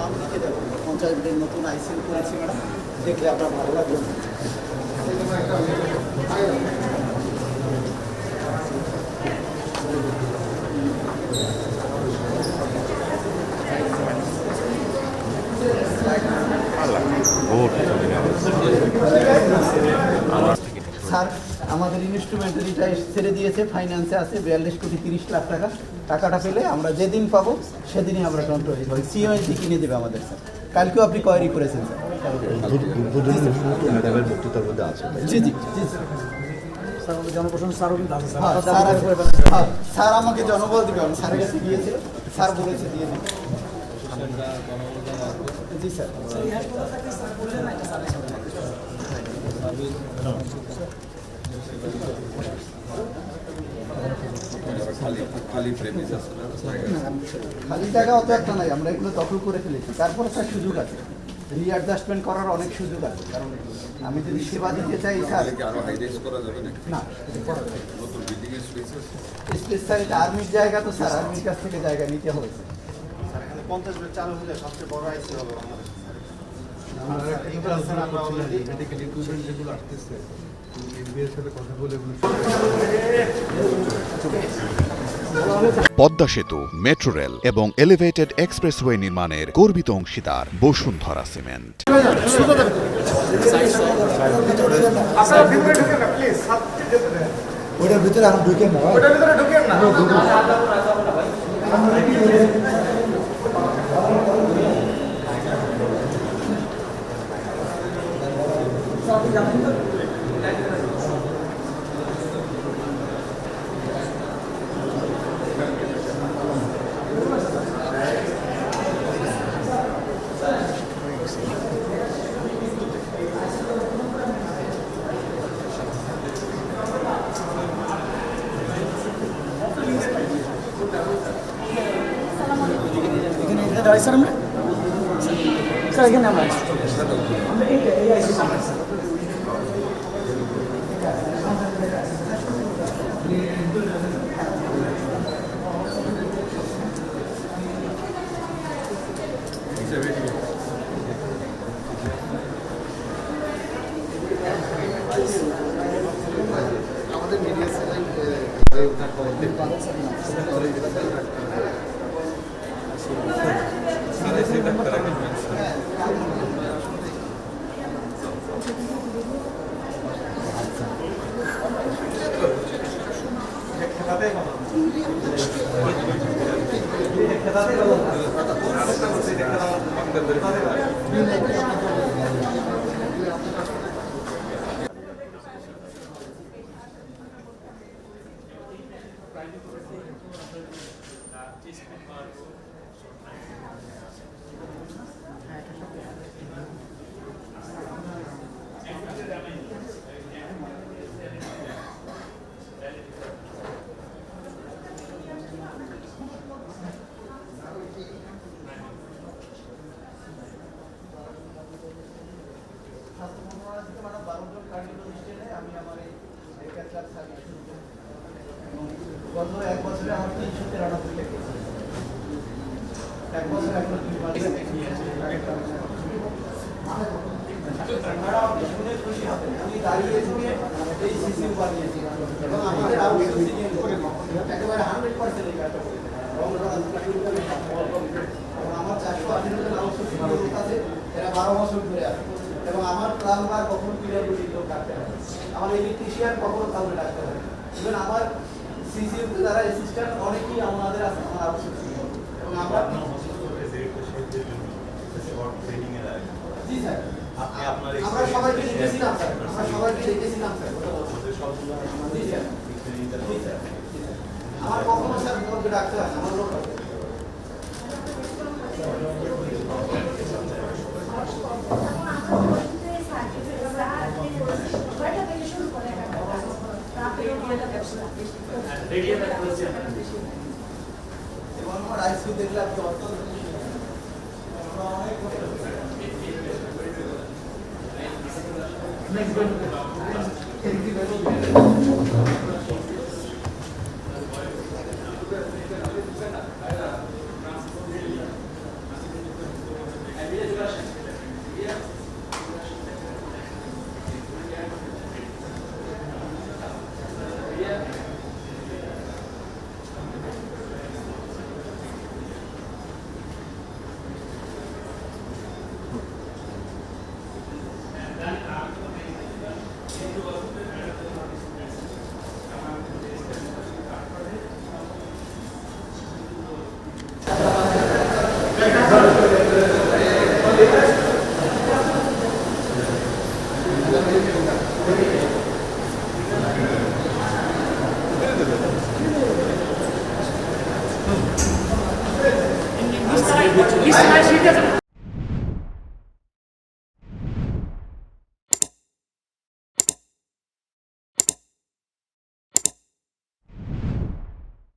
আমি লিখে দেবো 50 বেডের নতুন আইসিইউ করেছি ম্যাডাম, দেখলে আপনার ভালো লাগবে। স্যার আমাদের ইনস্ট্রুমেন্টারিটা ছেড়ে দিয়েছে, ফাইন্যান্সে আছে 42,30,00,000 টাকা। টাকাটা পেলে আমরা যেদিন পাবো সেদিনই আমরা টন্টো হয়ে যাবো। সিওএনজি কিনে দেবে আমাদের স্যার। কালকেও আপনি কোয়ারি করেছেন স্যার। বক্তৃতার মধ্যে আছে। জি জি জি স্যার আমাকে জনবল দিবে, আমি স্যারের কাছে গিয়েছিল, স্যার বলেছে দিয়ে দিবে। জি স্যার। খালি জায়গা অত একটা নাই, আমরা এগুলো দখল করে ফেলেছি। তারপরে স্যার সুযোগ আছে, রিঅ্যাডজাস্টমেন্ট করার অনেক সুযোগ আছে। কারণ আমি যদি সেবা দিতে চাই স্যার, না স্পেস স্যার এটা আর্মির জায়গা, তো স্যার আর্মির কাছ থেকে জায়গা নিতে হবে। 50 বেড চালু হলে সবচেয়ে বড় আইসি হবে পদ্মা সেতু, মেট্রো রেল এবং এলিভেটেড এক্সপ্রেসওয়ে নির্মাণের গর্বিত অংশীদার বসুন্ধরা সিমেন্ট। ওইটার ভিতরে আমি ঢুকেন না, ওইটার ভিতরে ঢুকেন না। আমাদের মিডিয়া সেলাই গত 1 বছরে আমার 393 টাকা, 1 বছর এখন 2 মাস শুনে খুশি হবেন। আমি দাঁড়িয়ে থেকে এই সিসিউ বানিয়েছি এবং আমাদের আরো সিনিয়র একেবারে 100% এই কাজটা করেছে এবং আমার 418 জন আউটসোর্সিং লোক আছে, এরা 12 বছর ধরে আছে এবং আমার প্লাম্বার কখনো পিডব্লিউডি লোক ডাকতে হয়, আমার ইলেকট্রিশিয়ান কখনো কাউকে ডাকতে হয়। ইভেন আমার সিসিউতে যারা অ্যাসিস্ট্যান্ট অনেকেই আমাদের আছে, আমার আউটসোর্সিং এবং আমরা জি স্যার আমরা সবাইকে দেখেছিলাম স্যার, আমরা সবাইকে দেখেছিলাম স্যার। জি স্যার, জি স্যার, আমার কখনো স্যার লোককে ডাকতে হয়, আমার লোক এবং আমার আইসিইউ দেখলে আপনি অত্যন্ত Ist